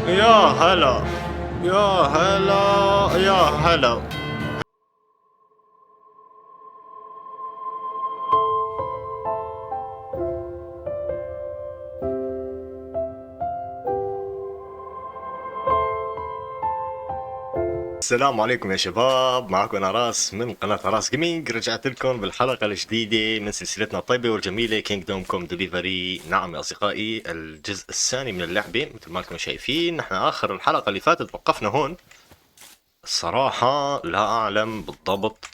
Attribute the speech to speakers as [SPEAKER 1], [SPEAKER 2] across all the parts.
[SPEAKER 1] يا هلا يا هلا يا هلا. السلام عليكم يا شباب، معكم انا راس من قناة راس جيمنج. رجعت لكم بالحلقة الجديدة من سلسلتنا الطيبة والجميلة كينجدوم كوم ديليفري. نعم يا اصدقائي، الجزء الثاني من اللعبة. مثل ما انتم شايفين نحن اخر الحلقة اللي فاتت وقفنا هون. الصراحة لا اعلم بالضبط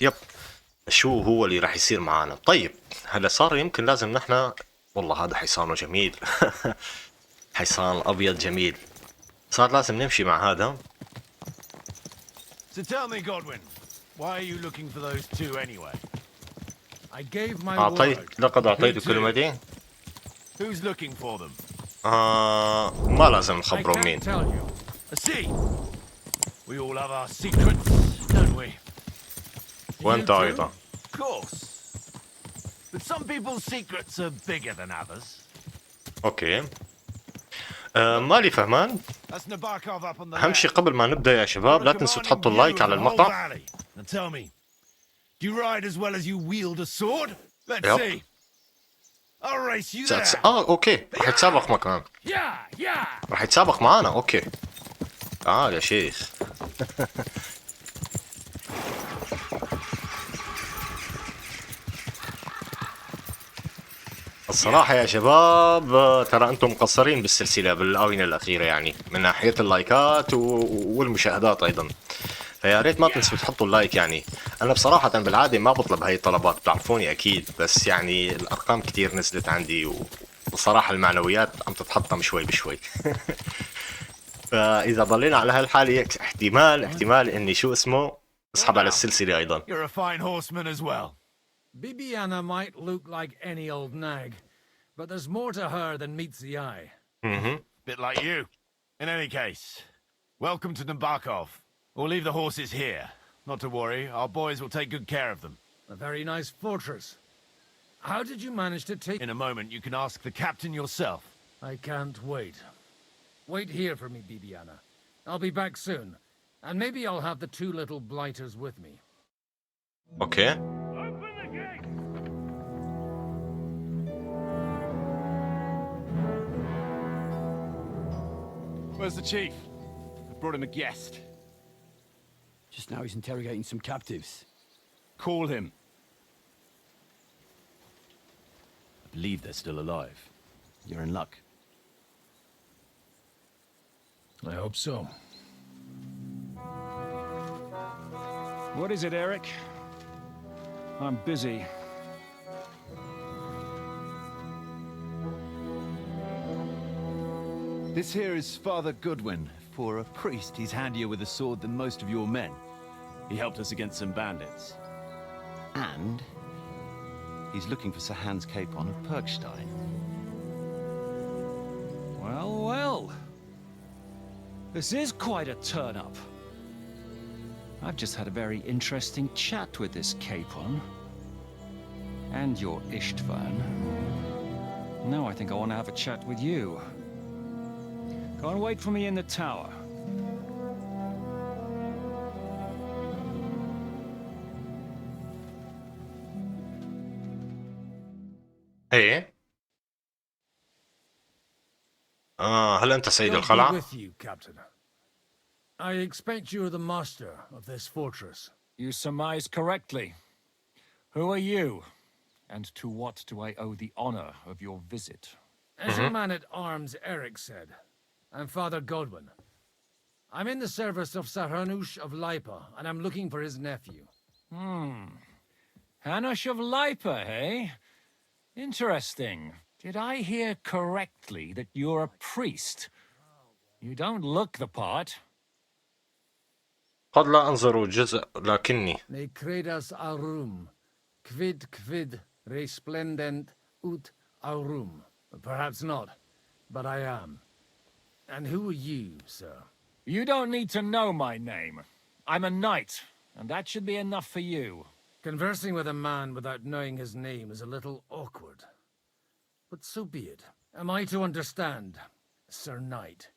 [SPEAKER 1] شو هو اللي راح يصير معانا. طيب هلا صار يمكن لازم نحن، والله هذا حصانه جميل. حصان ابيض جميل. صار لازم نمشي مع هذا.
[SPEAKER 2] So tell me, Godwin, why are you looking for those two anyway?
[SPEAKER 3] I gave my word.
[SPEAKER 1] لقد أعطيت
[SPEAKER 2] Who to?
[SPEAKER 1] كلمتي.
[SPEAKER 2] Who's looking for them?
[SPEAKER 1] ما لازم
[SPEAKER 3] I
[SPEAKER 1] نخبره
[SPEAKER 3] can't
[SPEAKER 1] مين.
[SPEAKER 3] tell you.
[SPEAKER 2] I see. We all have our secrets, don't we?
[SPEAKER 1] وانت أيضا.
[SPEAKER 2] Of course. But some people's secrets are bigger than others.
[SPEAKER 1] أوكي. مالي فهمان.
[SPEAKER 2] That's Nabokov up on the
[SPEAKER 1] أهم شيء
[SPEAKER 2] left.
[SPEAKER 1] قبل ما نبدأ يا شباب لا تنسوا تحطوا اللايك على المقطع.
[SPEAKER 2] Now tell me, do you ride as well as you wield a sword? Let's
[SPEAKER 1] Yep.
[SPEAKER 2] see. I'll race you there.
[SPEAKER 1] أوكي راح يتسابق معنا. راح يتسابق معانا. أوكي تعال يا شيخ. الصراحة يا شباب ترى أنتم مقصرين بالسلسلة بالآونة الأخيرة، يعني من ناحية اللايكات والمشاهدات أيضا. فيا ريت ما تنسوا تحطوا اللايك. يعني أنا بصراحة بالعادة ما بطلب هاي الطلبات، بتعرفوني أكيد، بس يعني الأرقام كتير نزلت عندي وبصراحة المعنويات عم تتحطم شوي بشوي. فإذا ضلينا على هالحالة احتمال إني شو اسمه أسحب على السلسلة أيضا.
[SPEAKER 2] You're a fine horseman as well.
[SPEAKER 3] Bibiana might look like any old nag, but there's more to her than meets the eye.
[SPEAKER 2] Bit like you. In any case, welcome to Nabokov. We'll leave the horses here. Not to worry, our boys will take good care of them.
[SPEAKER 3] A very nice fortress. How did you manage to take...
[SPEAKER 2] In a moment, you can ask the captain yourself.
[SPEAKER 3] I can't wait. Wait here for me, Bibiana. I'll be back soon. And maybe I'll have the two little blighters with me.
[SPEAKER 1] Okay.
[SPEAKER 2] Open the gate! Where's the chief? I brought him a guest.
[SPEAKER 4] Just now he's interrogating some captives.
[SPEAKER 2] Call him. I believe they're still alive. You're in luck.
[SPEAKER 3] I hope so.
[SPEAKER 5] What is it, Eric? I'm busy.
[SPEAKER 2] This here is Father Goodwin. For a priest, he's handier with a sword than most of your men. He helped us against some bandits. And he's looking for Sir Hans Capon of Perkstein.
[SPEAKER 5] Well, well. This is quite a turn-up. I've just had a very interesting chat with this Capon. And your Istvan. Now I think I want to have a chat with you. Go and wait for me in the tower.
[SPEAKER 1] إيه. هل أنت سيد
[SPEAKER 3] God be
[SPEAKER 1] الخلع؟
[SPEAKER 3] with you, Captain. I expect you're the master of this fortress.
[SPEAKER 5] You surmise correctly. Who are you? And to what do I owe the honor of your visit?
[SPEAKER 3] As your man-at-arms Eric said, I'm Father Godwin. I'm in the service of Sahanush of Lipa, and I'm looking for his nephew.
[SPEAKER 5] Hanush of Lipa, eh? Interesting. Did I hear correctly that you're a priest? You don't look the part.
[SPEAKER 1] قد لا أنظر جزء لكني.
[SPEAKER 3] Ne credas aurum, quid resplendent ut aurum. Perhaps not, but I am. And who are you, sir?
[SPEAKER 5] You don't need to know my name. I'm a knight, and that should be enough for you.
[SPEAKER 3] Conversing with a man without knowing his name is a little awkward. But so be it. Am I to understand, Sir Knight,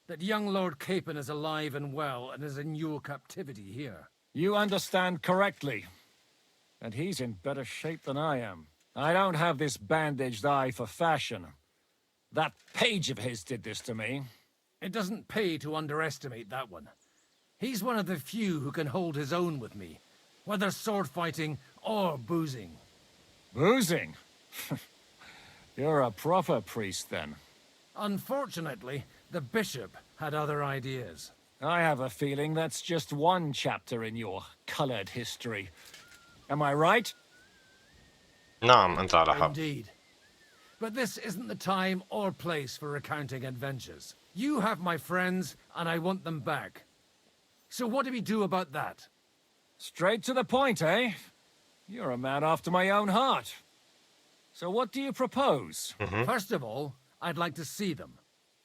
[SPEAKER 3] that young Lord Capon is alive and well and is in your captivity here.
[SPEAKER 6] You understand correctly. And he's in better shape than I am. I don't have this bandaged eye for fashion. That page of his did this to me.
[SPEAKER 3] It doesn't pay to underestimate that one. He's one of the few who can hold his own with me, whether sword fighting or boozing.
[SPEAKER 6] Boozing? You're a proper priest, then.
[SPEAKER 3] Unfortunately, the bishop had other ideas.
[SPEAKER 6] I have a feeling that's just one chapter in your colored history. Am I right?
[SPEAKER 1] نعم أنت على حق.
[SPEAKER 3] Indeed. But this isn't the time or place for recounting adventures. You have my friends, and I want them back. So what do we do about that?
[SPEAKER 6] Straight to the point, eh? You're a man after my own heart. So what do you propose?
[SPEAKER 3] First of all, I'd like to see them,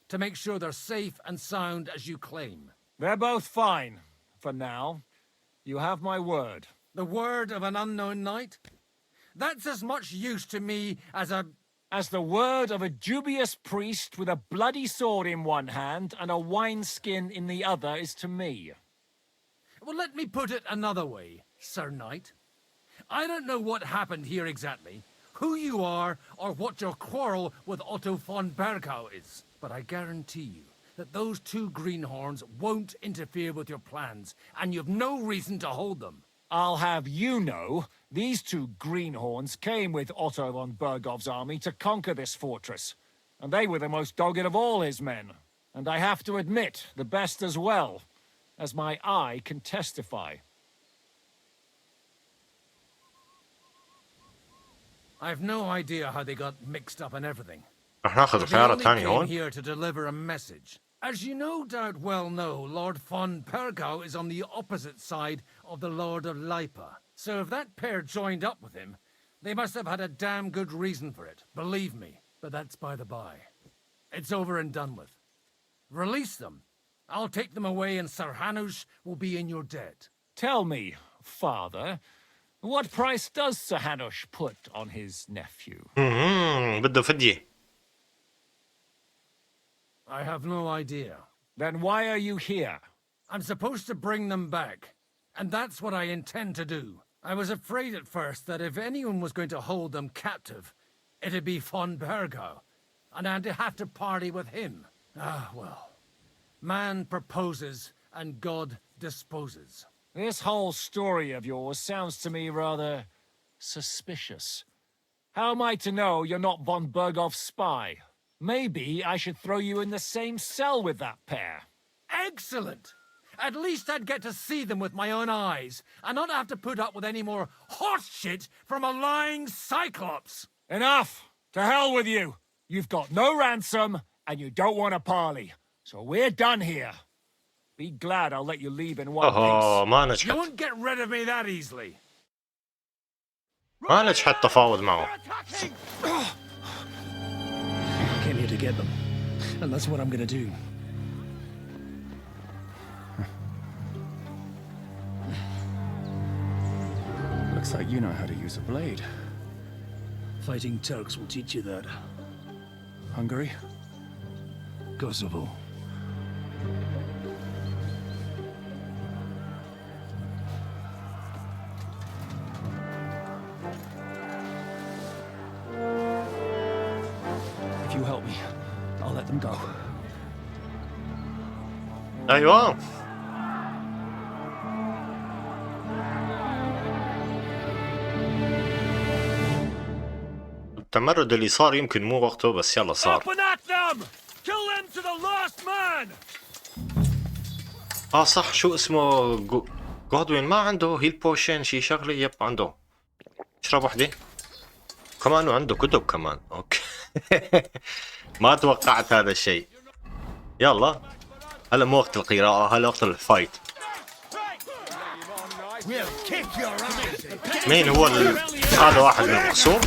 [SPEAKER 3] to make sure they're safe and sound as you claim.
[SPEAKER 6] They're both fine, for now. You have my word.
[SPEAKER 3] The word of an unknown knight? That's as much use to me as
[SPEAKER 6] the word of a dubious priest with a bloody sword in one hand and a wineskin in the other is to me.
[SPEAKER 3] Well, let me put it another way, Sir Knight. I don't know what happened here exactly, who you are, or what your quarrel with Otto von Bergau is. But I guarantee you that those two greenhorns won't interfere with your plans, and you've no reason to hold them.
[SPEAKER 6] I'll have you know, these two greenhorns came with Otto von Bergov's army to conquer this fortress. And they were the most dogged of all his men. And I have to admit, the best as well, as my eye can testify.
[SPEAKER 3] I've no idea how they got mixed up in everything.
[SPEAKER 1] رح ناخذ
[SPEAKER 3] They
[SPEAKER 1] الخيار
[SPEAKER 3] only
[SPEAKER 1] الثاني
[SPEAKER 3] came
[SPEAKER 1] هون.
[SPEAKER 3] here to deliver a message. As you no doubt well know, Lord von Bergau is on the opposite side of the Lord of Lipa. So if that pair joined up with him, they must have had a damn good reason for it, believe me. But that's by the by. It's over and done with. Release them. I'll take them away and Sir Hanush will be in your debt.
[SPEAKER 6] Tell me, father, what price does Sir Hanush put on his nephew?
[SPEAKER 1] بده فدية.
[SPEAKER 3] I have no idea.
[SPEAKER 6] Then why are you here?
[SPEAKER 3] I'm supposed to bring them back, and that's what I intend to do. I was afraid at first that if anyone was going to hold them captive, it'd be von Bergau, and I'd have to party with him. Ah, well. Man proposes, and God disposes.
[SPEAKER 6] This whole story of yours sounds to me rather suspicious. How am I to know you're not von Bergov's spy? Maybe I should throw you in the same cell with that pair.
[SPEAKER 3] Excellent! At least I'd get to see them with my own eyes, and not have to put up with any more horse shit from a lying cyclops!
[SPEAKER 6] Enough! To hell with you! You've got no ransom, and you don't want a parley. So we're done here. Be glad I'll let you leave in one
[SPEAKER 1] أوه
[SPEAKER 6] piece.
[SPEAKER 1] ما
[SPEAKER 3] You
[SPEAKER 1] نجحت.
[SPEAKER 3] won't get rid of me that easily.
[SPEAKER 1] ما نجحت تفاوض معه.
[SPEAKER 4] I came here to get them, and that's what I'm gonna do.
[SPEAKER 7] Looks like you know how to use a blade.
[SPEAKER 4] Fighting Turks will teach you that.
[SPEAKER 7] Hungary?
[SPEAKER 4] Kosovo. If you help me, I'll let them go.
[SPEAKER 1] أيوة. التمرد اللي صار يمكن مو وقته بس يلا صار.
[SPEAKER 6] Open at them! Kill them to the last man!
[SPEAKER 1] صح شو اسمه جودوين ما عنده هيل بوشن شي شغله يب عنده. اشرب وحده. كمان وعنده كتب كمان. اوكي. ما توقعت هذا الشيء. يلا هلا مو وقت القراءة هلا وقت الفايت. مين هو هذا واحد من الخصوم؟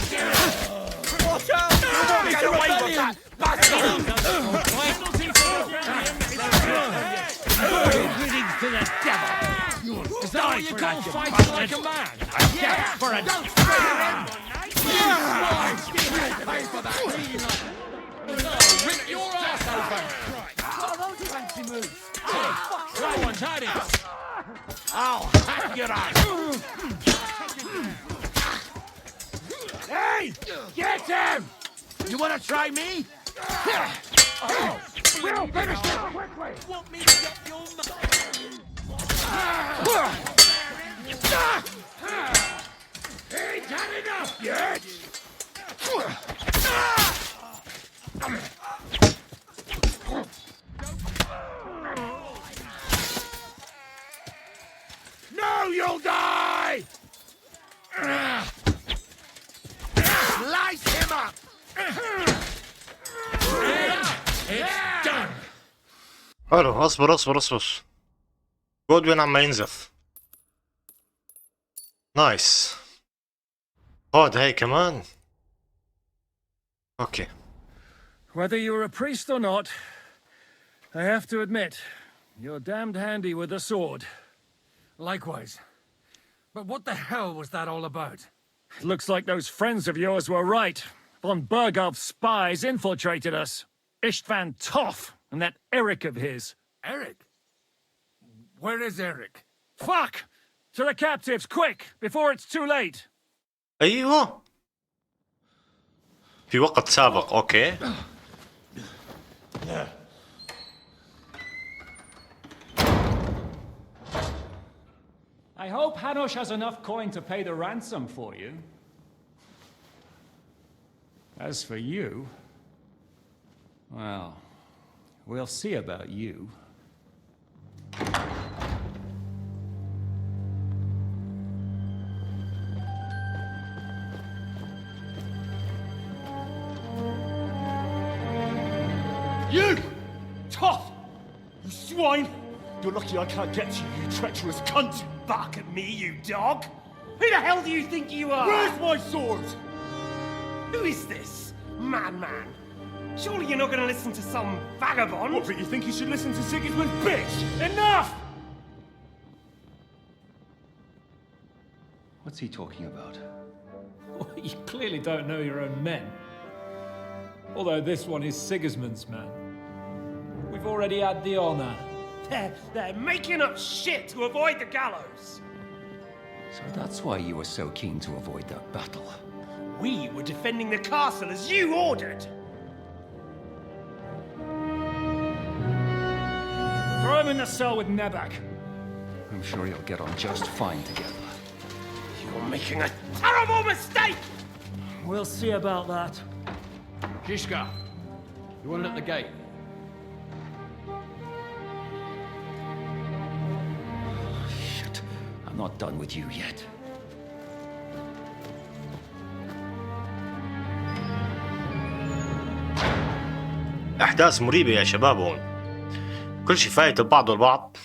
[SPEAKER 3] Tiny!
[SPEAKER 6] I'll hack your eyes! Hey! Get him! You want to try me? We'll finish this quickly! Want me to get your Ain't had enough yet! No, you'll die! Slice him up! It's done!
[SPEAKER 1] حلو. اصبر اصبر اصبر. جودوين عم ينزف. نايس. خد هاي كمان. اوكي.
[SPEAKER 6] Whether you're a priest or not, I have to admit, you're damned handy with a sword.
[SPEAKER 3] Likewise. But what the hell was that all about?
[SPEAKER 6] It looks like those friends of yours were right. Von Bergov's spies infiltrated us. Istvan Toth and that Eric of his.
[SPEAKER 3] Eric? Where is Eric?
[SPEAKER 6] Fuck! To the captives, quick, before it's too late.
[SPEAKER 1] ايوه. في وقت سابق. اوكي.
[SPEAKER 5] I hope Hanush has enough coin to pay the ransom for you. As for you, well, we'll see about you.
[SPEAKER 8] You! Tough! You swine! You're lucky I can't get to you, you treacherous cunt!
[SPEAKER 9] Bark at me, you dog! Who the hell do you think you are?
[SPEAKER 8] Where's my sword?
[SPEAKER 9] Who is this? Madman! Surely you're not going to listen to some vagabond?
[SPEAKER 8] What, but you think you should listen to Sigismund's bitch? Enough!
[SPEAKER 5] What's he talking about?
[SPEAKER 10] Well, you clearly don't know your own men. Although this one is Sigismund's man. We've already had the honor.
[SPEAKER 9] They're making up shit to avoid the gallows!
[SPEAKER 5] So that's why you were so keen to avoid that battle.
[SPEAKER 9] We were defending the castle as you ordered!
[SPEAKER 6] Throw him in the cell with Nebak.
[SPEAKER 5] I'm sure you'll get on just fine together.
[SPEAKER 9] You're making a terrible mistake!
[SPEAKER 6] We'll see about that.
[SPEAKER 4] Zhishka, you want to at the gate?
[SPEAKER 5] Shit, I'm not done with you yet.
[SPEAKER 1] احداث مريبة يا شباب هون. كل شي فايت ببعض البعض.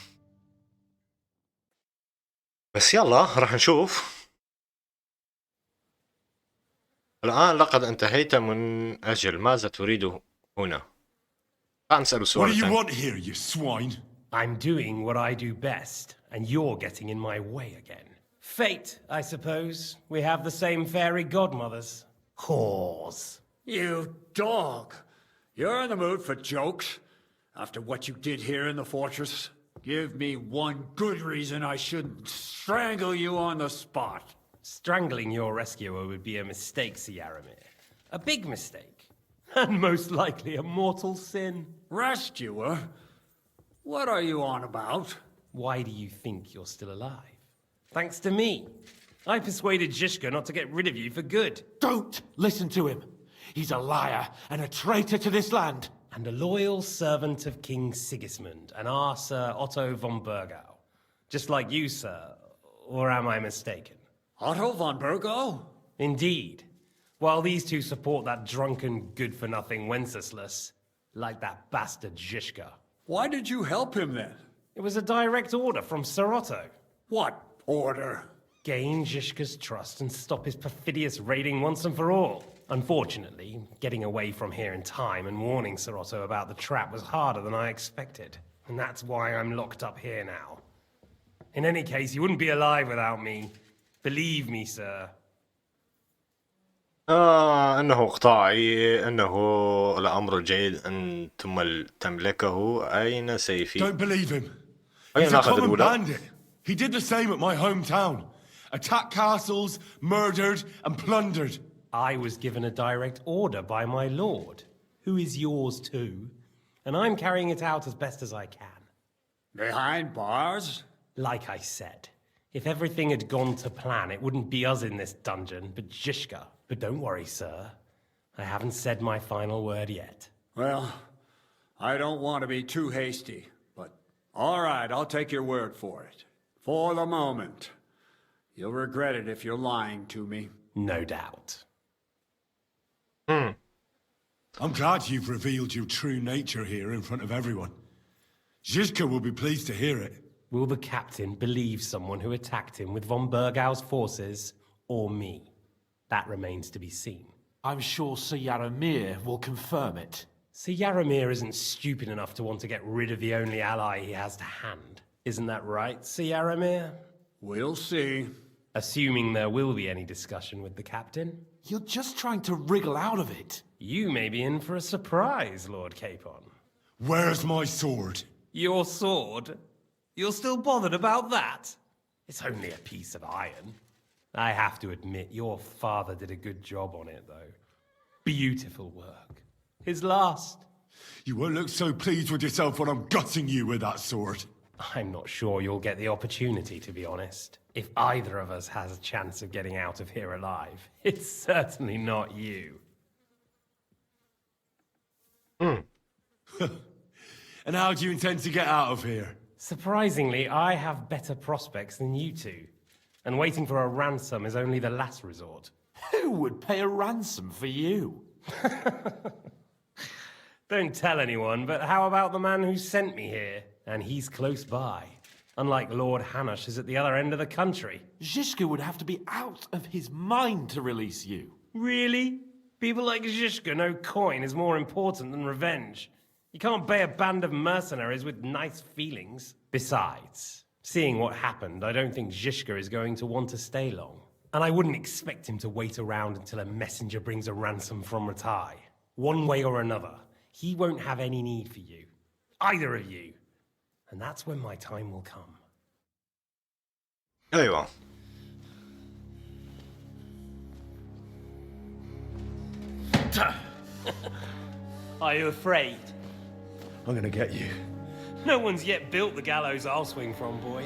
[SPEAKER 1] بس يلا راح نشوف. الآن لقد انتهيت من أجل ماذا تريد هنا؟ تعال نسأله
[SPEAKER 8] What
[SPEAKER 1] سؤال
[SPEAKER 8] do you
[SPEAKER 1] ثاني.
[SPEAKER 8] want here, you swine?
[SPEAKER 9] I'm doing what I do best, and you're getting in my way again. Fate, I suppose. We have the same fairy godmothers. Whores.
[SPEAKER 4] You dog! You're in the mood for jokes? After what you did here in the fortress? Give me one good reason I shouldn't strangle you on the spot.
[SPEAKER 9] Strangling your rescuer would be a mistake, Yaramir. A big mistake. And most likely a mortal sin.
[SPEAKER 4] Rescuer? What are you on about?
[SPEAKER 9] Why do you think you're still alive? Thanks to me. I persuaded Zhishka not to get rid of you for good.
[SPEAKER 8] Don't listen to him. He's a liar and a traitor to this land.
[SPEAKER 9] And a loyal servant of King Sigismund and our Sir Otto von Bergau. Just like you, sir. Or am I mistaken?
[SPEAKER 4] Otto von Bergau?
[SPEAKER 9] Indeed. While these two support that drunken, good-for-nothing Wenceslas, like that bastard Zhishka.
[SPEAKER 4] Why did you help him then?
[SPEAKER 9] It was a direct order from Sir Otto.
[SPEAKER 4] What order?
[SPEAKER 9] Gain Zhishka's trust and stop his perfidious raiding once and for all. Unfortunately, getting away from here in time and warning Sir Otto about the trap was harder than I expected. And that's why I'm locked up here now. In any case, you wouldn't be alive without me. Believe me, sir.
[SPEAKER 1] إنه إقطاعي. إنه الأمر الجيد أن تملكه. أين سيفي؟
[SPEAKER 8] Don't believe him.
[SPEAKER 1] خلينا
[SPEAKER 11] He's a
[SPEAKER 1] ناخذ
[SPEAKER 11] common
[SPEAKER 1] الأولى.
[SPEAKER 11] bandit. He did the same at my hometown. Attacked castles, murdered, and plundered.
[SPEAKER 9] I was given a direct order by my lord, who is yours too, and I'm carrying it out as best as I can.
[SPEAKER 4] Behind bars?
[SPEAKER 9] Like I said, if everything had gone to plan, it wouldn't be us in this dungeon, but Zhishka. But don't worry, sir. I haven't said my final word yet.
[SPEAKER 4] Well, I don't want to be too hasty, but all right, I'll take your word for it. For the moment. You'll regret it if you're lying to me.
[SPEAKER 9] No doubt.
[SPEAKER 11] I'm glad you've revealed your true nature here in front of everyone. Zhizka will be pleased to hear it.
[SPEAKER 9] Will the captain believe someone who attacked him with von Bergau's forces, or me? That remains to be seen.
[SPEAKER 12] I'm sure Sir Yaramir will confirm it.
[SPEAKER 9] Sir Yaramir isn't stupid enough to want to get rid of the only ally he has to hand. Isn't that right, Sir Yaramir?
[SPEAKER 4] We'll see.
[SPEAKER 9] Assuming there will be any discussion with the captain.
[SPEAKER 12] You're just trying to wriggle out of it.
[SPEAKER 9] You may be in for a surprise, Lord Capon.
[SPEAKER 11] Where's my sword?
[SPEAKER 9] Your sword? You're still bothered about that? It's only a piece of iron. I have to admit, your father did a good job on it, though. Beautiful work. His last.
[SPEAKER 11] You won't look so pleased with yourself when I'm gutting you with that sword.
[SPEAKER 9] I'm not sure you'll get the opportunity, to be honest. If either of us has a chance of getting out of here alive, it's certainly not you.
[SPEAKER 11] And how do you intend to get out of here?
[SPEAKER 9] Surprisingly, I have better prospects than you two. And waiting for a ransom is only the last resort.
[SPEAKER 12] Who would pay a ransom for you?
[SPEAKER 9] Don't tell anyone, but how about the man who sent me here? And he's close by. Unlike Lord Hanush is at the other end of the country.
[SPEAKER 12] Zhishka would have to be out of his mind to release you.
[SPEAKER 9] Really? People like Zhishka know coin is more important than revenge. You can't pay a band of mercenaries with nice feelings. Besides, seeing what happened, I don't think Zhishka is going to want to stay long. And I wouldn't expect him to wait around until a messenger brings a ransom from Ratai. One way or another, he won't have any need for you. Either of you. And that's when my time will come.
[SPEAKER 1] ايوه.
[SPEAKER 9] Are you afraid?
[SPEAKER 11] I'm gonna get you.
[SPEAKER 9] No one's yet built the gallows I'll swing from, boy.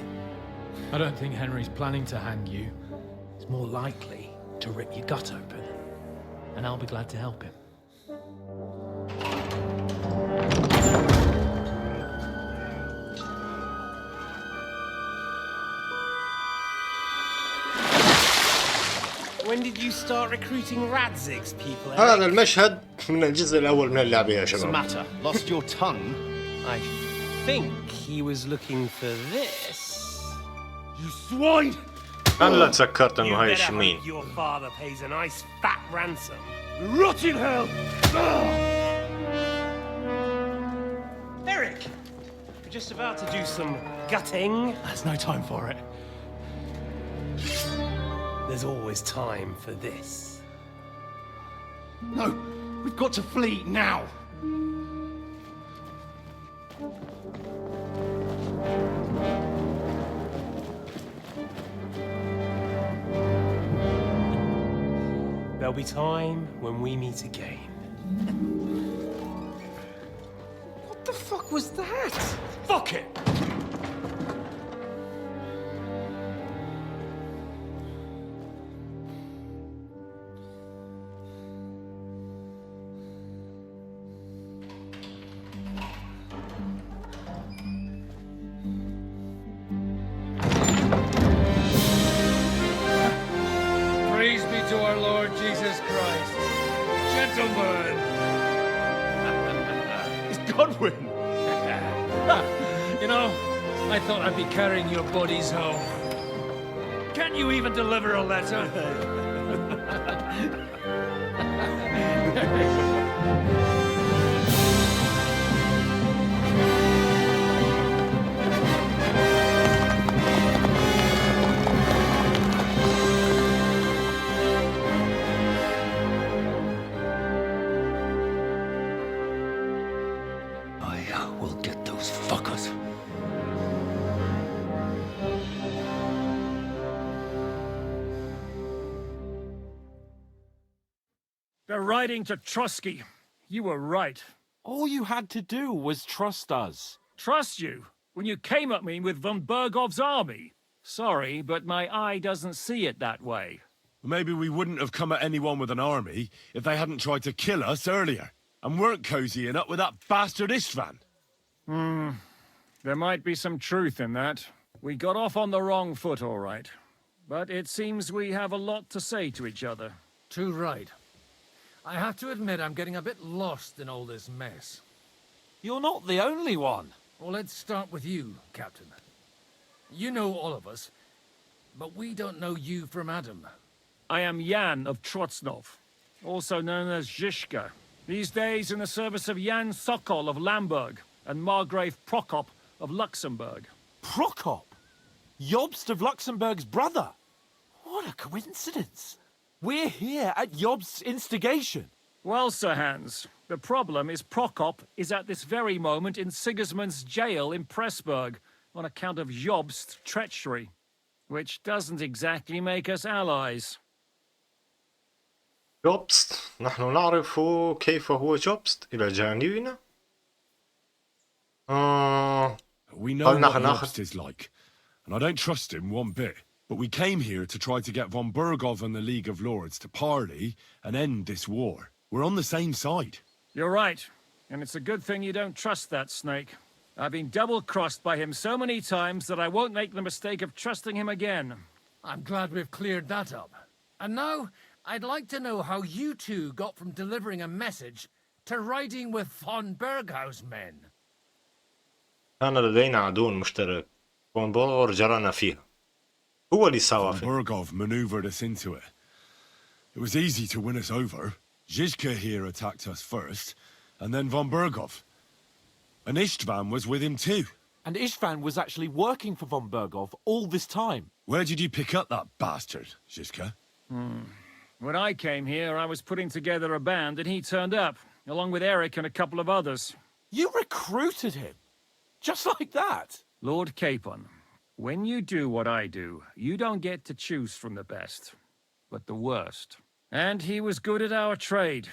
[SPEAKER 10] I don't think Henry's planning to hang you. He's more likely to rip your gut open. And I'll be glad to help him.
[SPEAKER 9] When did you start recruiting Radzigs, people?
[SPEAKER 1] هذا المشهد من الجزء الأول من اللعبة يا
[SPEAKER 2] What's the
[SPEAKER 1] شباب.
[SPEAKER 2] matter? Lost your tongue?
[SPEAKER 9] I think he was looking for this.
[SPEAKER 11] You swine!
[SPEAKER 1] أنا لا تذكرت
[SPEAKER 9] You
[SPEAKER 1] إنه هاي
[SPEAKER 9] better
[SPEAKER 1] الشمين.
[SPEAKER 9] hope your father pays a nice fat ransom.
[SPEAKER 11] Rot in hell!
[SPEAKER 9] Eric! We're just about to do some gutting.
[SPEAKER 10] There's no time for it.
[SPEAKER 9] There's always time for this.
[SPEAKER 11] No, we've got to flee now.
[SPEAKER 9] There'll be time when we meet again.
[SPEAKER 12] What the fuck was that?
[SPEAKER 11] Fuck it!
[SPEAKER 3] Praise be to our Lord Jesus Christ. Gentlemen!
[SPEAKER 11] It's Godwin!
[SPEAKER 3] You know, I thought I'd be carrying your bodies home. Can't you even deliver a letter?
[SPEAKER 8] I will get those fuckers.
[SPEAKER 6] riding to Trusky. You were right.
[SPEAKER 12] All you had to do was trust us.
[SPEAKER 6] Trust you? When you came at me with von Bergov's army? Sorry, but my eye doesn't see it that way.
[SPEAKER 11] Maybe we wouldn't have come at anyone with an army if they hadn't tried to kill us earlier, and weren't cozying up with that bastard Istvan.
[SPEAKER 6] There might be some truth in that. We got off on the wrong foot, all right. But it seems we have a lot to say to each other.
[SPEAKER 3] Too right. I have to admit I'm getting a bit lost in all this mess.
[SPEAKER 12] You're not the only one.
[SPEAKER 3] Well, let's start with you, Captain. You know all of us, but we don't know you from Adam.
[SPEAKER 6] I am Jan of Trotsnov, also known as Zhishka. These days in the service of Jan Sokol of Lamberg and Margrave Prokop of Luxembourg.
[SPEAKER 12] Prokop? Jobst of Luxembourg's brother? What a coincidence. We're here at Jobst's instigation.
[SPEAKER 6] Well, Sir Hans, the problem is Prokop is at this very moment in Sigismund's jail in Pressburg on account of Jobst's treachery, which doesn't exactly make us allies.
[SPEAKER 1] جوبست، نحن نعرف كيف هو جوبست إلى جانبنا.
[SPEAKER 11] We know what Jobst is like, and I don't trust him one bit. But we came here to try to get von Bergov and the League of Lords to parley and end this war. We're on the same side.
[SPEAKER 6] You're right, and it's a good thing you don't trust that snake. I've been double-crossed by him so many times that I won't make the mistake of trusting him again.
[SPEAKER 3] I'm glad we've cleared that up. And now, I'd like to know how you two got from delivering a message to riding with von Berghaus men.
[SPEAKER 1] كان لدينا عدو مشترك، فون بورغ جرنا فيها. هو اللي سوى فيه.
[SPEAKER 11] Bergov maneuvered us into it. It was easy to win us over. Zhizka here attacked us first, and then von Bergov. And Istvan was with him too.
[SPEAKER 12] And Istvan was actually working for von Bergov all this time.
[SPEAKER 11] Where did you pick up that bastard, Zhizka?
[SPEAKER 6] When I came here, I was putting together a band, and he turned up, along with Eric and a couple of others.
[SPEAKER 12] You recruited him? Just like that?
[SPEAKER 6] Lord Capon, when you do what I do, you don't get to choose from the best, but the worst. And he was good at our trade.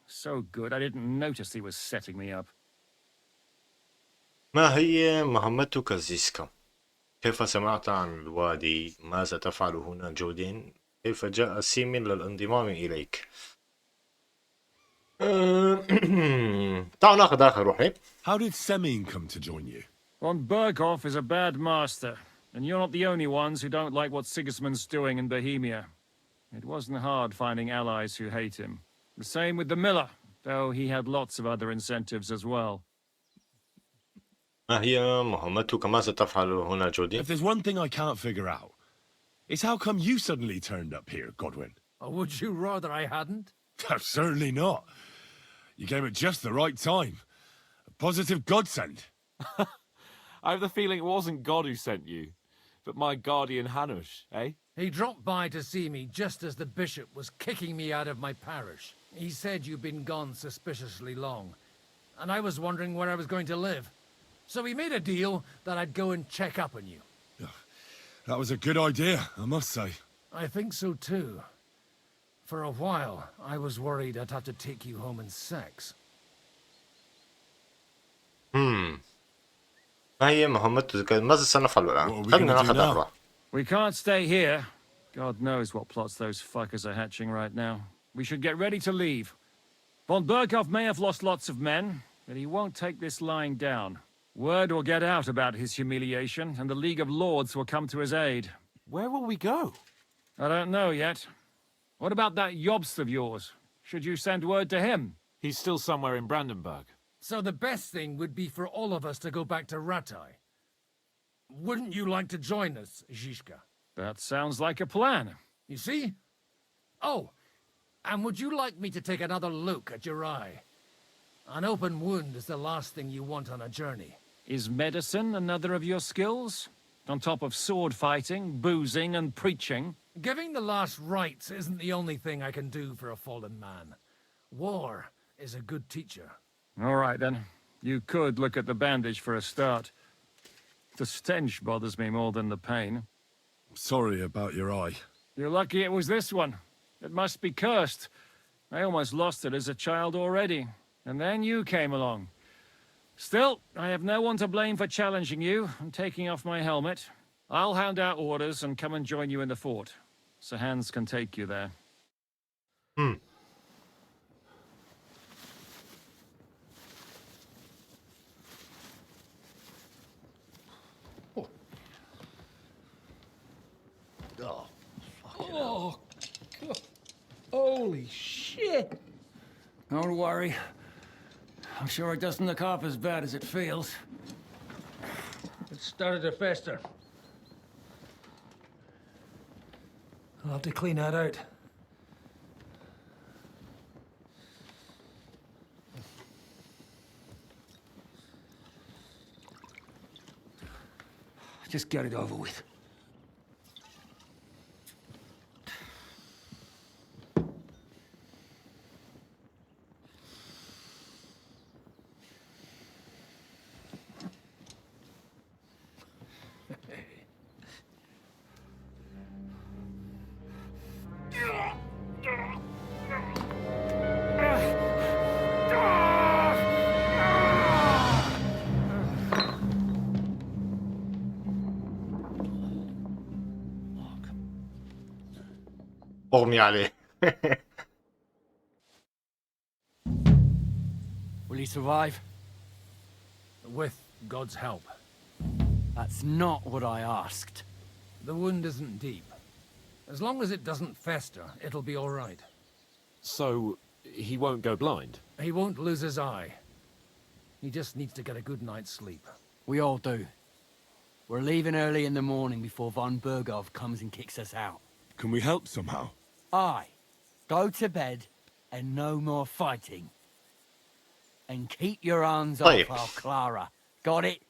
[SPEAKER 6] So good, I didn't notice he was setting me up.
[SPEAKER 1] ما هي مهمتك زيسكا؟ كيف سمعت عن الوادي؟ ماذا تفعل هنا جودين؟ كيف جاء سيمين للانضمام إليك؟ تعال ناخذ آخر روحي.
[SPEAKER 11] How did Semin come to join you?
[SPEAKER 6] Von Berghoff is a bad master, and you're not the only ones who don't like what Sigismund's doing in Bohemia. It wasn't hard finding allies who hate him. The same with the miller, though he had lots of other incentives as well.
[SPEAKER 1] ما هي مهمتك؟ ماذا تفعل هنا جودين؟
[SPEAKER 11] If there's one thing I can't figure out, it's how come you suddenly turned up here, Godwin?
[SPEAKER 3] Or would you rather I hadn't?
[SPEAKER 11] Certainly not. You came at just the right time. A positive godsend.
[SPEAKER 12] I have the feeling it wasn't God who sent you, but my guardian Hanush, eh?
[SPEAKER 3] He dropped by to see me just as the bishop was kicking me out of my parish. He said you'd been gone suspiciously long, and I was wondering where I was going to live. So we made a deal that I'd go and check up on you.
[SPEAKER 11] That was a good idea, I must say.
[SPEAKER 3] I think so too. For a while, I was worried I'd have to take you home in sex.
[SPEAKER 1] ما هي مهمتك؟ ماذا سنفعل الآن؟ خلينا ناخذ أرواح.
[SPEAKER 6] We can't stay here. God knows what plots those fuckers are hatching right now. We should get ready to leave. Von Berghoff may have lost lots of men, but he won't take this lying down. Word will get out about his humiliation, and the League of Lords will come to his aid.
[SPEAKER 12] Where will we go?
[SPEAKER 6] I don't know yet. What about that Jobst of yours? Should you send word to him?
[SPEAKER 12] He's still somewhere in Brandenburg.
[SPEAKER 3] So the best thing would be for all of us to go back to Ratai. Wouldn't you like to join us, Zhizka?
[SPEAKER 6] That sounds like a plan.
[SPEAKER 3] You see? Oh, and would you like me to take another look at your eye? An open wound is the last thing you want on a journey.
[SPEAKER 6] Is medicine another of your skills? On top of sword fighting, boozing, and preaching?
[SPEAKER 3] Giving the last rites isn't the only thing I can do for a fallen man. War is a good teacher.
[SPEAKER 6] All right, then. You could look at the bandage for a start. The stench bothers me more than the pain.
[SPEAKER 11] Sorry about your eye.
[SPEAKER 6] You're lucky it was this one. It must be cursed. I almost lost it as a child already, and then you came along. Still, I have no one to blame for challenging you and taking off my helmet. I'll hand out orders and come and join you in the fort. Sir Hans can take you there.
[SPEAKER 3] Oh, God. Holy shit!
[SPEAKER 5] Don't worry. I'm sure it doesn't look half as bad as it feels.
[SPEAKER 3] It started to fester. I'll have to clean that out.
[SPEAKER 5] Just get it over with.
[SPEAKER 1] اغمي عليه.
[SPEAKER 5] Will he survive?
[SPEAKER 3] With God's help.
[SPEAKER 5] That's not what I asked.
[SPEAKER 3] The wound isn't deep. As long as it doesn't fester, it'll be all right.
[SPEAKER 13] So, he won't go blind?
[SPEAKER 3] He won't lose his eye. He just needs to get a good night's sleep.
[SPEAKER 5] We all do. We're leaving early in the morning before von Burgov comes and kicks us out.
[SPEAKER 11] Can we help somehow?
[SPEAKER 5] Aye. Go to bed and no more fighting. And keep your hands off our Clara. Got it?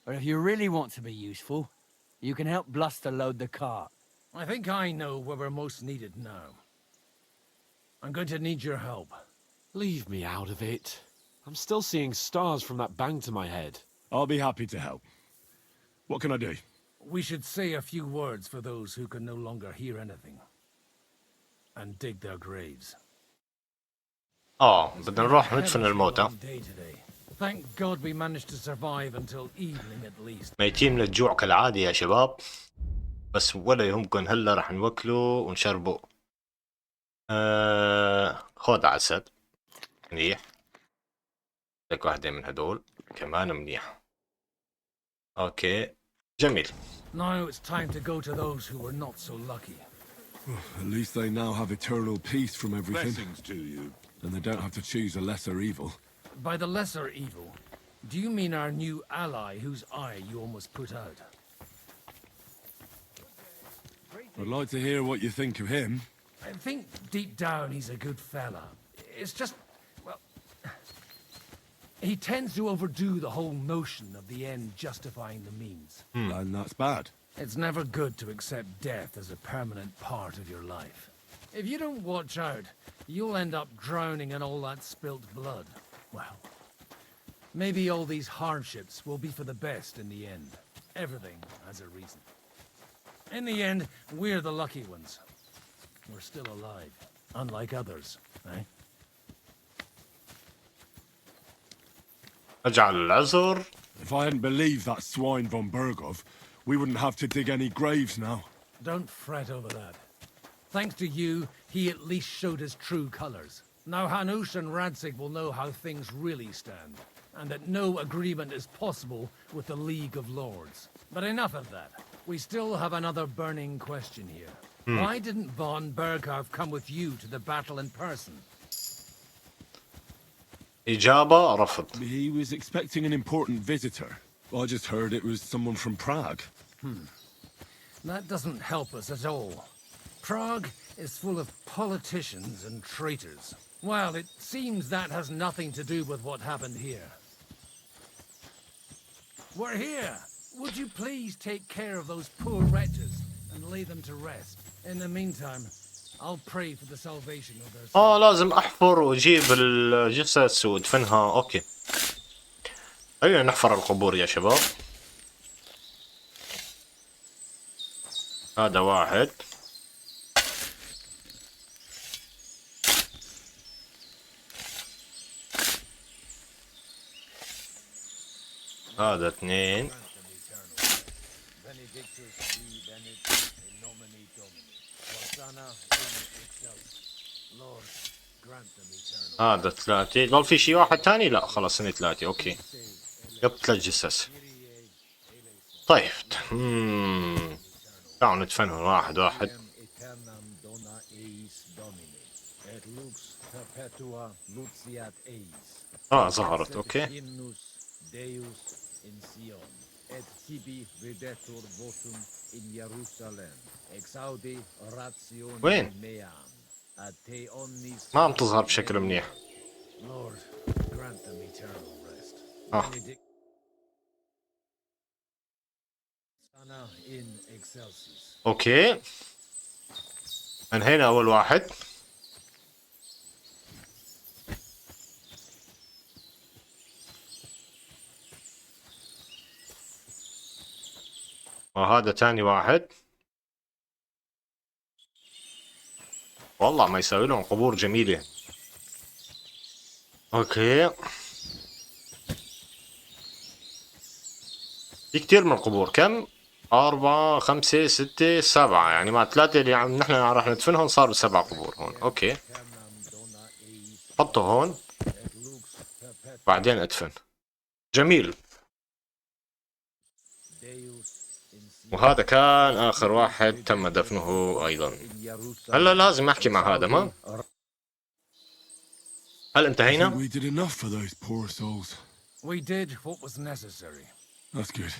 [SPEAKER 5] But if you really want to be useful, you can help Bluster load the cart.
[SPEAKER 3] I think I know where we're most needed now. I'm going to need your help.
[SPEAKER 13] Leave me out of it. I'm still seeing stars from that bang to my head.
[SPEAKER 11] I'll be happy to help. What can I do?
[SPEAKER 3] We should say a few words for those who can no longer hear anything. And dig their graves.
[SPEAKER 1] بدنا نروح ندفن الموتى.
[SPEAKER 3] Thank God we managed to survive until evening at least.
[SPEAKER 1] ميتين من الجوع كالعادة يا شباب. بس ولا يهمكن هلا رح نوكله ونشربه. خذ عسل. منيح. لك واحدة من هدول. كمان منيح. اوكي. جميل.
[SPEAKER 3] Now it's time to go to those who were not so lucky.
[SPEAKER 11] At least they now have eternal peace from everything.
[SPEAKER 14] Blessings to you.
[SPEAKER 11] And they don't have to choose a lesser evil.
[SPEAKER 3] By the lesser evil, do you mean our new ally whose eye you almost put out?
[SPEAKER 11] I'd like to hear what you think of him.
[SPEAKER 3] I think deep down he's a good fella. It's just, well, he tends to overdo the whole notion of the end justifying the means.
[SPEAKER 11] And that's bad.
[SPEAKER 3] It's never good to accept death as a permanent part of your life. If you don't watch out, you'll end up drowning in all that spilt blood. Well, maybe all these hardships will be for the best in the end. Everything has a reason. In the end, we're the lucky ones. We're still alive, unlike others, eh?
[SPEAKER 1] أجعل العذر.
[SPEAKER 11] If I hadn't believed that swine von Burgov, we wouldn't have to dig any graves now.
[SPEAKER 3] Don't fret over that. Thanks to you, he at least showed his true colors. Now Hanush and Radzig will know how things really stand, and that no agreement is possible with the League of Lords. But enough of that. We still have another burning question here. Why didn't von Burgov come with you to the battle in person?
[SPEAKER 1] إجابة رفض.
[SPEAKER 11] He was expecting an important visitor. I just heard it was someone from Prague.
[SPEAKER 3] That doesn't help us at all. Prague is full of politicians and traitors. Well, it seems that has nothing to do with what happened here. We're here. Would you please take care of those poor wretches and lay them to rest? In the meantime, I'll pray for the salvation of their souls.
[SPEAKER 1] لازم احفر واجيب الجثث وادفنها. اوكي. خلينا نحفر القبور يا شباب. هذا واحد. هذا 2. هذا 3. ضل في شي واحد تاني؟ لا خلاص هني 3. اوكي يب 3 جثث. طيب تعالوا ندفنهم واحد واحد. ظهرت. اوكي وين؟ ما عم تظهر بشكل منيح. اوكي انهينا اول واحد. وهذا تاني واحد. والله ما يسوي لهم قبور جميلة. اوكي في كتير من القبور. كم؟ 4 5 6 7 يعني مع 3 اللي نحن راح ندفنهم صاروا 7 قبور هون. اوكي حطه هون بعدين ادفن. جميل. وهذا كان آخر واحد تم دفنه أيضا. هلا لازم أحكي مع هذا. ما هل انتهينا؟
[SPEAKER 11] We did enough for those poor souls.
[SPEAKER 3] We did what was necessary.
[SPEAKER 11] That's good.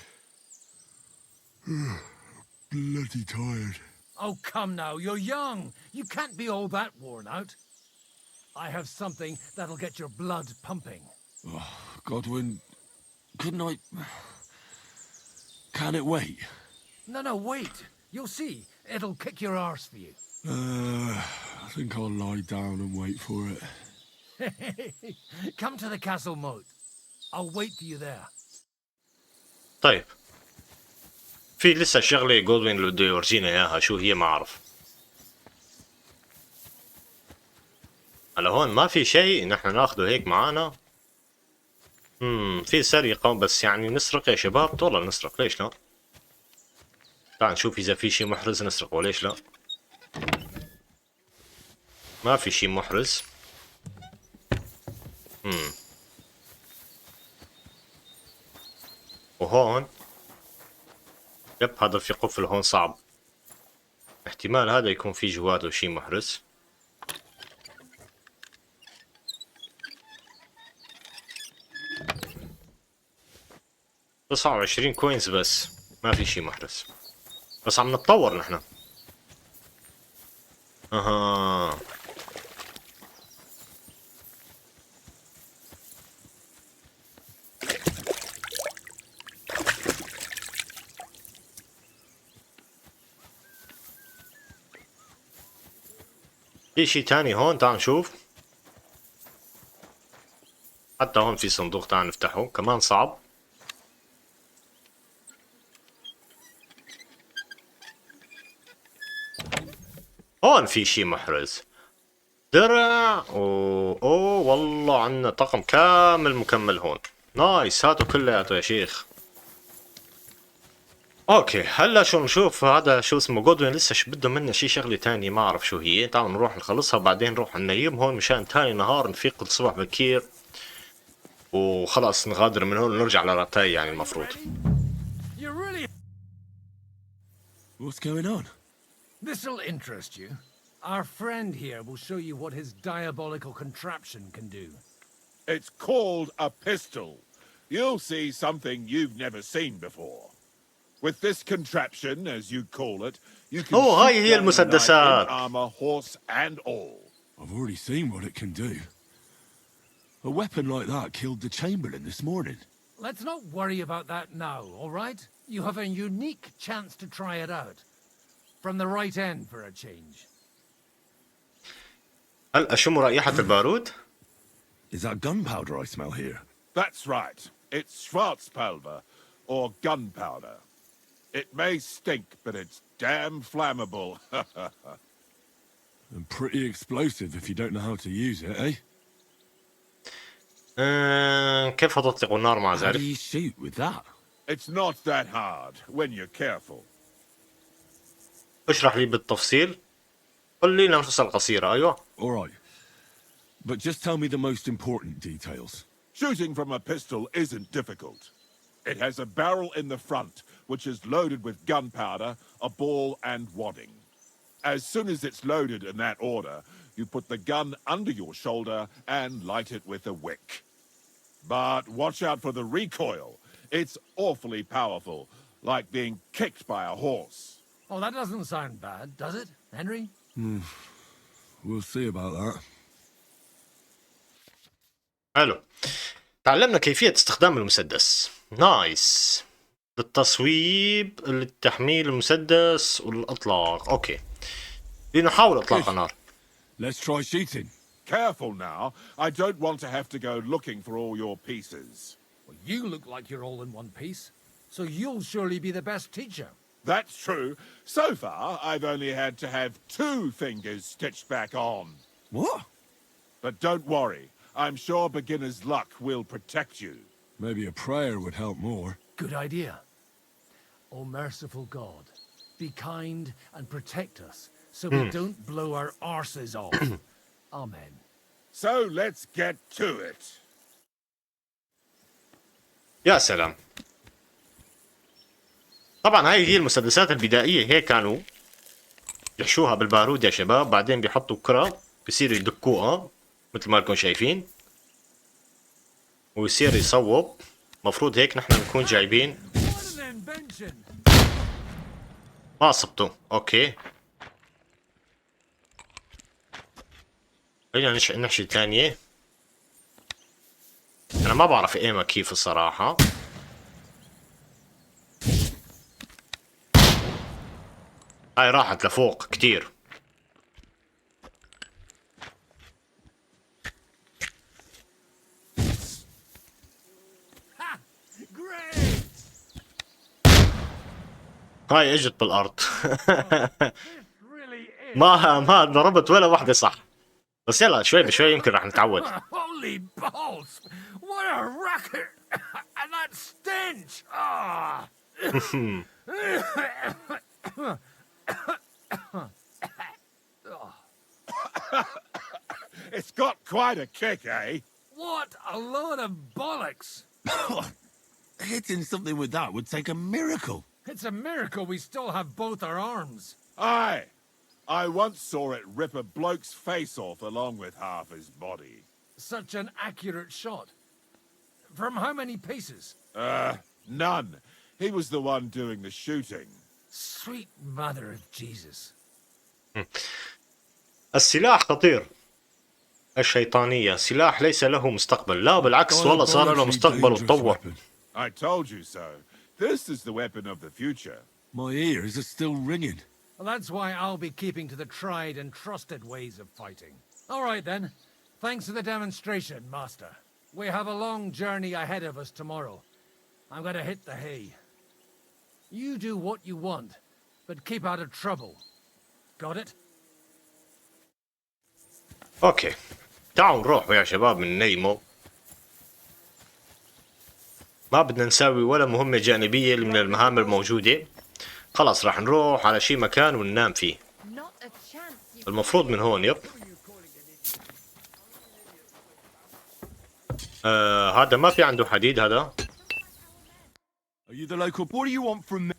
[SPEAKER 11] Bloody tired.
[SPEAKER 3] Oh, come now, you're young. You can't be all that worn out. I have something that'll get your blood pumping.
[SPEAKER 11] Oh, Godwin, couldn't I... Can it wait?
[SPEAKER 3] No, wait. You'll see. It'll kick your arse for you.
[SPEAKER 11] I think I'll lie down and wait for it.
[SPEAKER 3] Come to the castle moat. I'll wait for you there.
[SPEAKER 1] طيب في لسه شغلة جودوين اللي بده يورجينا اياها. شو هي؟ ما اعرف. هلا هون ما في شيء نحن ناخده هيك معانا. في سرقة بس يعني نسرق يا شباب. والله نسرق ليش لا. تعال نشوف اذا في شيء محرز نسرقه وليش لا. ما في شيء محرز. وهون يب هذا في قفل هون صعب. احتمال هذا يكون في جواته شيء محرز. تسعة وعشرين كوينز بس ما في شيء محرز. بس عم نتطور نحن. اها في شي تاني هون. تعال نشوف. حتى هون في صندوق. تعال نفتحه كمان صعب. هون في شي محرز. درع اوه والله عنا طقم كامل مكمل هون. نايس. هاتوا كلياته يا شيخ. اوكي هلا شو نشوف. هذا شو اسمه جودوين لسه بده منا شي شغله تانية ما اعرف شو هي. تعالوا نروح نخلصها بعدين نروح ننيم هون مشان تاني نهار نفيق الصبح بكير وخلاص نغادر من هون ونرجع لراتاي يعني المفروض.
[SPEAKER 11] What's going on?
[SPEAKER 3] This'll interest you. Our friend here will show you what his diabolical contraption can do.
[SPEAKER 14] It's called a pistol. You'll see something you've never seen before. With this contraption, as you call it, you can
[SPEAKER 1] هاي
[SPEAKER 14] shoot
[SPEAKER 1] هي
[SPEAKER 14] down a knight
[SPEAKER 1] المسدسات.
[SPEAKER 14] in armor, horse and all.
[SPEAKER 11] I've already seen what it can do. A weapon like that killed the Chamberlain this morning.
[SPEAKER 3] Let's not worry about that now, all right? You have a unique chance to try it out. From the right end for a change.
[SPEAKER 1] هل أشم رائحة البارود؟
[SPEAKER 11] Is that gunpowder I smell here?
[SPEAKER 14] That's right. It's Schwarzpulver, or gunpowder. It may stink, but it's damn flammable.
[SPEAKER 11] And pretty explosive if you don't know how to use it, eh?
[SPEAKER 1] كيف تطلق النار مع
[SPEAKER 11] How do
[SPEAKER 1] ذلك؟
[SPEAKER 11] you shoot with that?
[SPEAKER 14] It's not that hard when you're careful.
[SPEAKER 1] اشرح لي بالتفصيل. قل لي نفس قصيرة. أيوة.
[SPEAKER 11] All right. But just tell me the most important details.
[SPEAKER 14] Shooting from a pistol isn't difficult. It has a barrel in the front, which is loaded with gunpowder, a ball, and wadding. As soon as it's loaded in that order, you put the gun under your shoulder and light it with a wick. But watch out for the recoil. It's awfully powerful, like being kicked by a horse.
[SPEAKER 3] Oh, that doesn't sound bad, does it, Henry?
[SPEAKER 11] We'll see about that.
[SPEAKER 1] حلو. تعلمنا كيفية استخدام المسدس. نايس. للتصويب، للتحميل المسدس والإطلاق. أوكي. لنحاول إطلاق النار.
[SPEAKER 11] Let's try shooting.
[SPEAKER 14] Careful now. I don't want to have to go looking for all your pieces.
[SPEAKER 3] Well, you look like you're all in one piece, so you'll surely be the best teacher.
[SPEAKER 14] That's true. So far, I've only had to have 2 fingers stitched back on.
[SPEAKER 11] What?
[SPEAKER 14] But don't worry. I'm sure beginner's luck will protect you.
[SPEAKER 11] Maybe a prayer would help more.
[SPEAKER 3] Good idea. O merciful God, be kind and protect us so we don't blow our arses off. Amen.
[SPEAKER 14] So let's get to it.
[SPEAKER 1] يا سلام. طبعا هاي هي المسدسات البدائية. هيك كانوا يحشوها بالبارود يا شباب، بعدين بيحطوا كرة بصيروا يدكوها مثل ما لكم شايفين، ويصير يصوب. مفروض هيك نحن نكون جايبين. ما صبته. اوكي، خلينا نحشي ثانية. انا ما بعرف ايمها كيف الصراحة. هاي راحت لفوق كتير. هاي اجت بالارض. ما ضربت ولا واحدة صح، بس يلا شوي بشوي يمكن راح نتعود.
[SPEAKER 3] Holy balls! What a racket! And that stench! Ah!
[SPEAKER 14] It's got quite a kick, eh?
[SPEAKER 3] What a load of bollocks!
[SPEAKER 11] Hitting something with that would take a miracle.
[SPEAKER 3] It's a miracle we still have both our arms.
[SPEAKER 14] Aye. I once saw it rip a bloke's face off along with half his body.
[SPEAKER 3] Such an accurate shot. From how many paces?
[SPEAKER 14] None. He was the one doing the shooting.
[SPEAKER 3] Sweet mother of Jesus.
[SPEAKER 1] السلاح خطير. الشيطانية سلاح ليس له مستقبل. لا بالعكس، والله صار له مستقبل وتطور.
[SPEAKER 14] I told you so. This is the weapon of the future.
[SPEAKER 11] My ears are still ringing.
[SPEAKER 3] Well, that's why I'll be keeping to the tried and trusted ways of fighting. All right, then. Thanks for the demonstration, Master. We have a long journey ahead of us tomorrow. I'm going to hit the hay. You do what you want, but keep out of trouble. Got it?
[SPEAKER 1] اوكي، تعالوا نروح يا شباب من نيمو. ما بدنا نساوي ولا مهمة جانبية من المهام الموجودة. خلاص راح نروح على شي مكان وننام فيه. المفروض من هون. يب. هذا ما في عنده حديد هذا.
[SPEAKER 11] Are you the local? What do you want from me?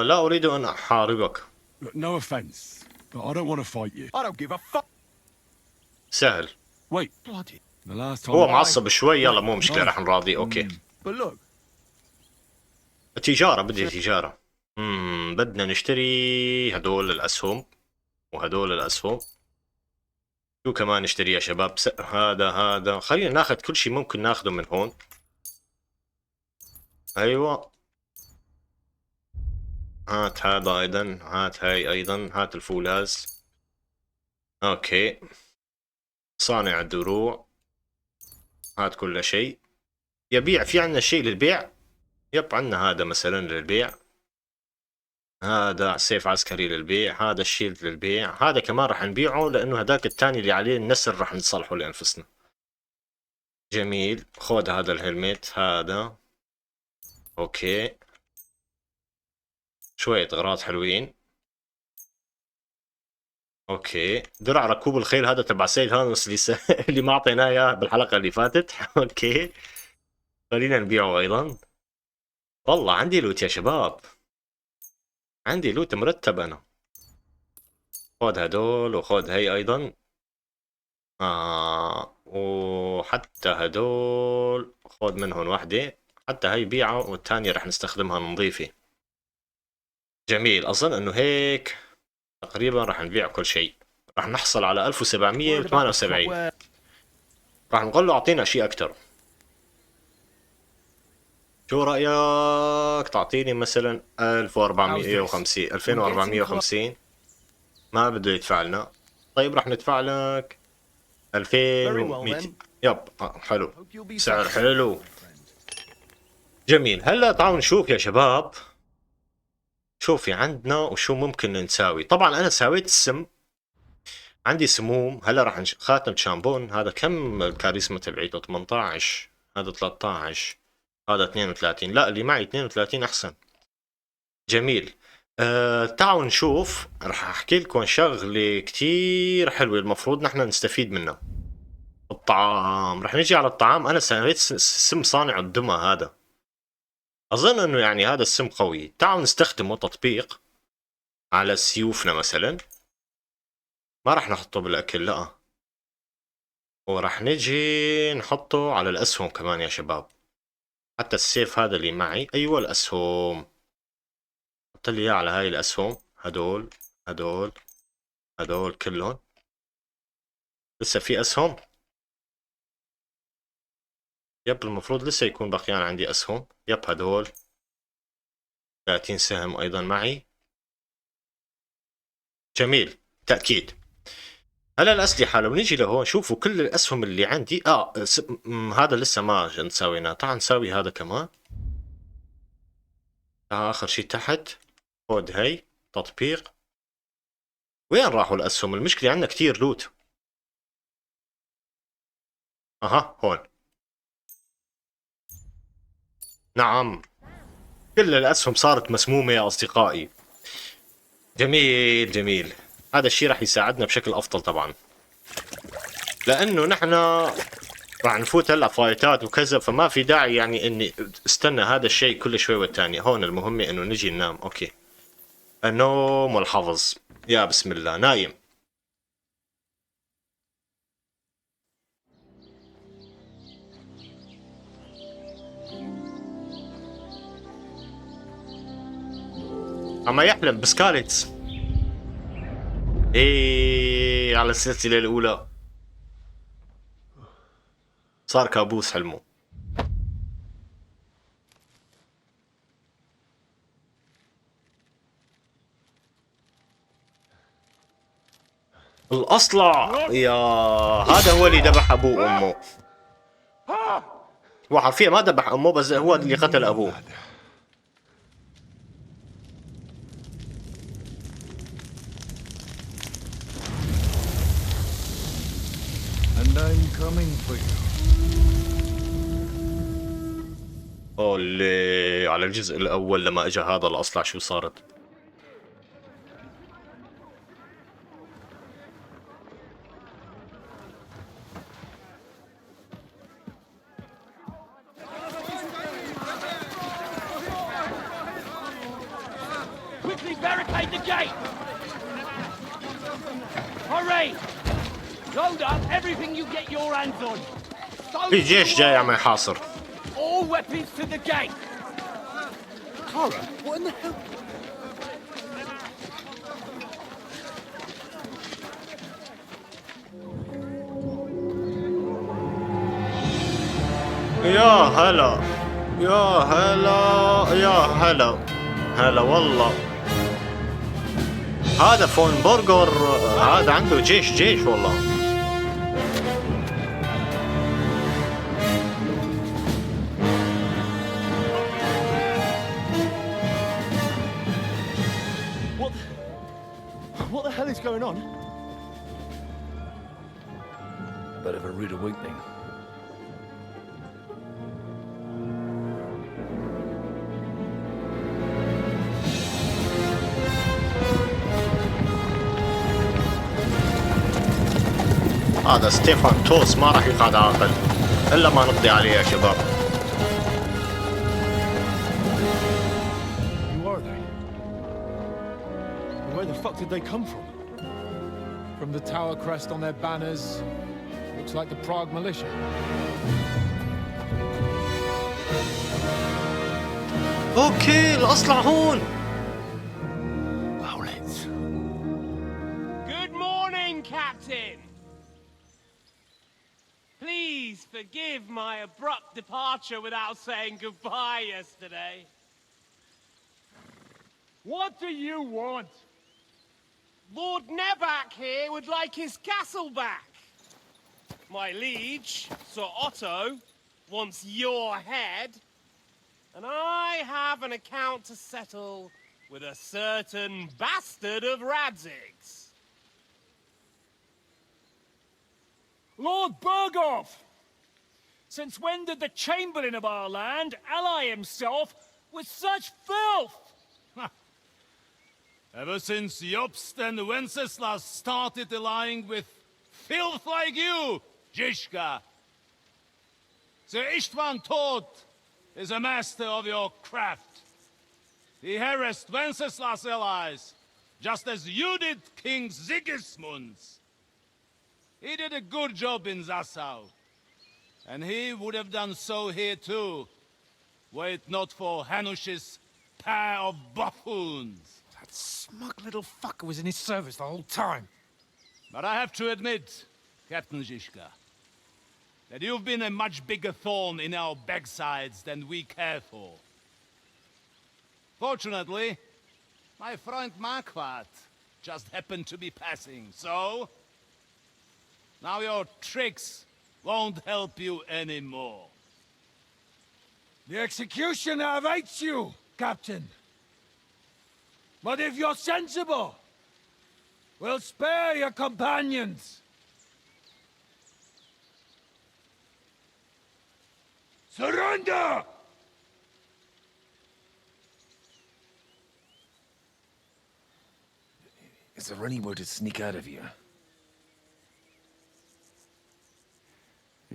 [SPEAKER 1] لا أريد أن أحاربك.
[SPEAKER 11] Look, no offense, but I don't want to fight you.
[SPEAKER 12] I don't give a fuck.
[SPEAKER 1] سهل.
[SPEAKER 11] Wait, bloody. The last time.
[SPEAKER 1] هو معصب شوي. يلا مو مشكلة، راح نراضي. أوكي.
[SPEAKER 12] But look.
[SPEAKER 1] تجارة، بدي تجارة. بدنا نشتري هدول الأسهم وهدول الأسهم. شو كمان نشتري يا شباب؟ هذا خلينا ناخذ كل شيء ممكن ناخذه من هون. أيوة. هات هذا أيضا، هات هاي أيضا، هات الفولاذ. أوكي. صانع الدروع، هات كل شيء. يبيع. في عنا شيء للبيع؟ يب عنا هذا مثلا للبيع. هذا سيف عسكري للبيع، هذا الشيلد للبيع، هذا كمان راح نبيعه لأنه هداك الثاني اللي عليه النسر راح نصلحه لأنفسنا. جميل، خذ هذا الهلمت هذا. اوكي، شوية اغراض حلوين. اوكي، درع ركوب الخيل هذا تبع سيد هانوس اللي ما اعطيناه اياه بالحلقة اللي فاتت. اوكي، خلينا نبيعه ايضا. والله عندي لوت يا شباب، عندي لوت مرتب انا. خذ هدول وخذ هي ايضا. وحتى هدول خذ منهم واحدة، حتى هي بيعة والثانية رح نستخدمها نظيفة. جميل، اظن انه هيك تقريبا رح نبيع كل شيء. رح نحصل على 1778. رح نقول له اعطينا شيء اكثر. شو رأيك تعطيني مثلا 1450 2450؟ ما بده يدفع لنا. طيب رح ندفع لك 2200. يب حلو، سعر حلو. جميل، هلا تعالوا نشوف يا شباب شو في عندنا وشو ممكن نساوي. طبعا انا ساويت السم، عندي سموم. هلا راح خاتم شامبون. هذا كم الكاريزما تبعيته؟ 18. هذا 13. هذا 32. لا اللي معي 32 احسن. جميل. تعالوا نشوف. راح احكي لكم شغله كتير حلوه المفروض نحن نستفيد منها. الطعام. راح نجي على الطعام. انا سويت سم صانع الدمى هذا، اظن انه يعني هذا السم قوي. تعالوا نستخدمه تطبيق على سيوفنا مثلا. ما راح نحطه بالاكل لا، وراح نجي نحطه على الاسهم كمان يا شباب. حتى السيف هذا اللي معي، ايوه الاسهم، حط لي اياه على هاي الاسهم. هدول هدول هدول كلهم. لسه في اسهم. يب المفروض لسه يكون بقيان عندي اسهم. يب هدول 30 سهم ايضا معي. جميل، تأكيد. هلا الأسلحة لو نيجي لهون شوفوا كل الأسهم اللي عندي. هذا لسه ما سويناه. تعال نساوي هذا كمان. آخر شي تحت. خود هي تطبيق. وين راحوا الأسهم؟ المشكلة عندنا كتير لوت. أها هون. نعم، كل الأسهم صارت مسمومة يا أصدقائي. جميل جميل. هذا الشيء راح يساعدنا بشكل افضل طبعا، لانه نحن راح نفوت هلا فايتات وكذا، فما في داعي يعني اني استنى هذا الشيء كل شوي والتاني. هون المهمة انه نجي ننام. اوكي، النوم والحفظ. يا بسم الله، نايم. اما يحلم بسكاليتس. ايه على السلسلة الاولى صار كابوس حلمه. الاصلع يا هذا هو اللي ذبح ابوه وامه. هو حرفيا ما ذبح امه، بس هو اللي قتل ابوه.
[SPEAKER 15] And I'm coming for you.
[SPEAKER 1] اللي على الجزء الاول لما اجى هذا الاصلع شو صارت؟
[SPEAKER 16] Quickly barricade the gate! Hurry! Load up everything you get your hands on.
[SPEAKER 1] في جيش جاي عم يحاصر.
[SPEAKER 16] All weapons to the gate.
[SPEAKER 12] Kara, what in the hell?
[SPEAKER 1] يا هلا يا هلا يا هلا هلا والله. هذا فون برجر هذا عنده جيش والله.
[SPEAKER 12] What the hell is going on?
[SPEAKER 15] Bit of a rude awakening.
[SPEAKER 1] هذا ستيفان توس ما راح يقعد عاقل الا ما نقضي عليه يا شباب.
[SPEAKER 7] Who are they? Where the fuck did they come from?
[SPEAKER 6] From the tower crest on their banners. Looks like the Prague militia.
[SPEAKER 1] اوكي الاصلع هون.
[SPEAKER 16] Good morning, Captain. Please forgive my abrupt departure without saying goodbye yesterday.
[SPEAKER 8] What do you want?
[SPEAKER 16] Lord Nebak here would like his castle back. My liege, Sir Otto, wants your head. And I have an account to settle with a certain bastard of Radzig's.
[SPEAKER 6] Lord Berghoff! Since when did the Chamberlain of our land ally himself with such filth?
[SPEAKER 17] Ever since Jobst and Wenceslas started allying with filth like you, Zizka. Sir Istvan Tod is a master of your craft. He harassed Wenceslas' allies, just as you did King Sigismund's. He did a good job in Zassau, and he would have done so here too, were it not for Hanush's pair of buffoons.
[SPEAKER 6] That smug little fucker was in his service the whole time.
[SPEAKER 17] But I have to admit, Captain Zizka, that you've been a much bigger thorn in our backsides than we care for. Fortunately, my friend Marquardt just happened to be passing, so now your tricks won't help you anymore.
[SPEAKER 8] The executioner awaits you, Captain. But if you're sensible, we'll spare your companions. Surrender!
[SPEAKER 6] Is there any way to sneak out of here?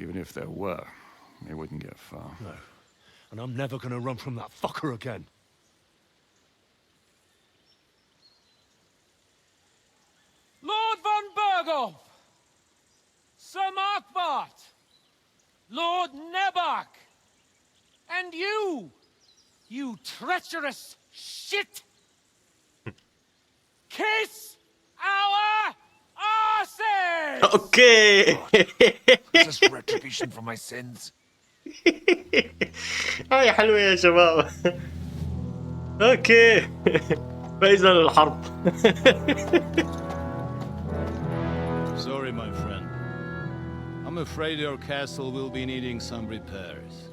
[SPEAKER 7] Even if there were, they wouldn't get far.
[SPEAKER 8] No. And I'm never gonna run from that fucker again.
[SPEAKER 16] Lord von Berghoff! Sir Marquardt! Lord Nebak! And you! You treacherous shit! Kiss our asses!
[SPEAKER 1] اوكي
[SPEAKER 6] Is this retribution for my sins?
[SPEAKER 1] هاي حلوة يا شباب. اوكي فإذا الحرب.
[SPEAKER 17] Sorry, my friend. I'm afraid your castle will be needing some repairs.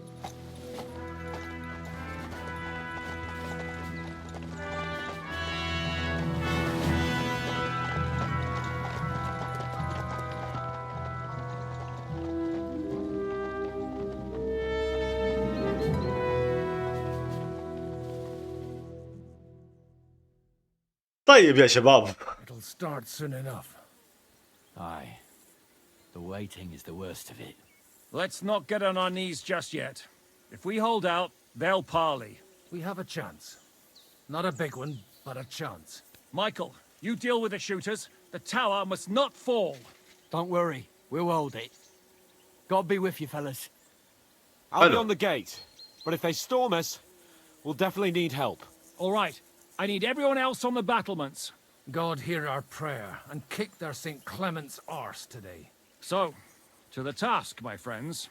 [SPEAKER 1] طيب يا شباب.
[SPEAKER 3] It'll start soon enough.
[SPEAKER 18] Aye. The waiting is the worst of it.
[SPEAKER 6] Let's not get on our knees just yet. If we hold out, they'll parley.
[SPEAKER 3] We have a chance. Not a big one, but a chance.
[SPEAKER 6] Michael, you deal with the shooters. The tower must not fall.
[SPEAKER 18] Don't worry. We'll hold it. God be with you, fellas.
[SPEAKER 13] I'll be on the gate. But if they storm us, we'll definitely need help.
[SPEAKER 6] All right. I need everyone else on the battlements.
[SPEAKER 3] God hear our prayer and kick their St. Clement's arse today.
[SPEAKER 6] So, to the task, my friends.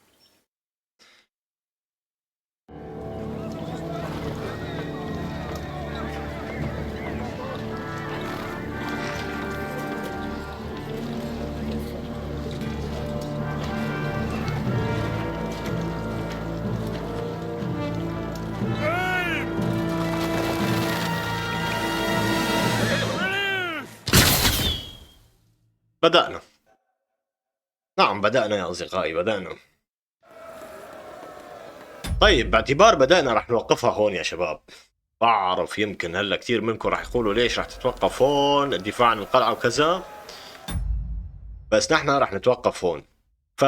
[SPEAKER 1] بدأنا. نعم بدأنا يا أصدقائي بدأنا. طيب باعتبار بدأنا راح نوقفها هون يا شباب. بعرف يمكن هلا كثير منكم راح يقولوا ليش راح تتوقف هون الدفاع عن القلعة وكذا. بس نحن راح نتوقف هون، ف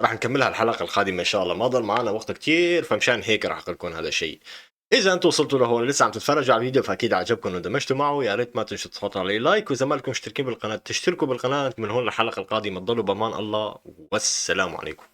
[SPEAKER 1] راح نكملها الحلقة القادمة إن شاء الله. ما ضل معنا وقت كتير، فمشان هيك راح أقول لكم هذا الشيء. إذا أنتم وصلتوا لهون لسه عم تتفرجوا على الفيديو فأكيد عجبكم واندمجتوا معه، يا ريت ما تنسوا تحطوا عليه لايك، وإذا ما لكم مشتركين بالقناة تشتركوا بالقناة. من هون للحلقة القادمة تضلوا بأمان الله، والسلام عليكم.